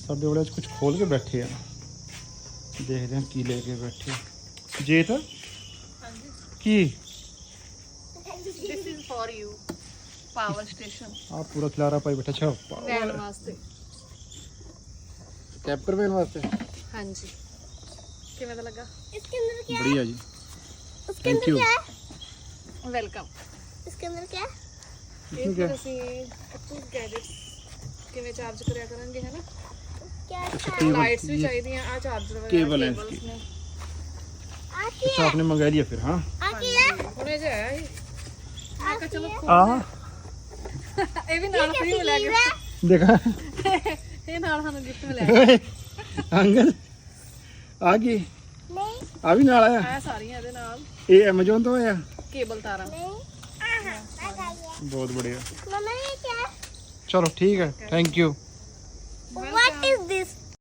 ਸਾਡੇ वाले कुछ खोल के बैठे हैं, देखते हैं की लेके बैठे जेत की This is for you. Power station. आप पूरा खिलारा पाई बैठा अच्छा वैन वास्ते। कैपर वैन वास्ते हाँ जी। किवें दा लगा? इसके अंदर क्या है? बढ़िया जी उसके थैंक अंदर यू क्या है? वेलकम। इसके अंदर क्या है? ਇਹ ਫਿਰ ਅਸੀਂ ਕੁਝ ਗੈਜਟਸ ਕਿਵੇਂ ਚਾਰਜ ਕਰਿਆ ਕਰਾਂਗੇ ਹੈ ਨਾ क्या है? ਲਾਈਟਸ ਵੀ ਚਾਹੀਦੀਆਂ ਆ ਚਾਰਜਰ ਵਗੈਰਾ केबल है cables इसकी। ਨੇ आती अच्छा आपने मंगा लिया फिर हाँ आती है? ਹੁਣੇ ਜੇ ਆਇਆ ਸੀ ਮੈਂ ਕਿਹਾ ਚਲੋ आ ਇਹ ਵੀ ਨਾਲ ਫ੍ਰੀ ਮਿਲਿਆ ਗਿਫਟ देखा ਇਹ ਨਾਲ ਸਾਨੂੰ ਗਿਫਟ ਮਿਲਿਆ अंकल आ गई नहीं आ भी नाल आया ਆ ਸਾਰੀਆਂ ਇਹਦੇ ਨਾਲ ये अमेजोन तो आया ਕੇਬਲ ਤਾਰਾਂ नहीं आहा आ गई बहुत बढ़िया मम्मा ये क्या है? चलो ठीक है thank you What is this?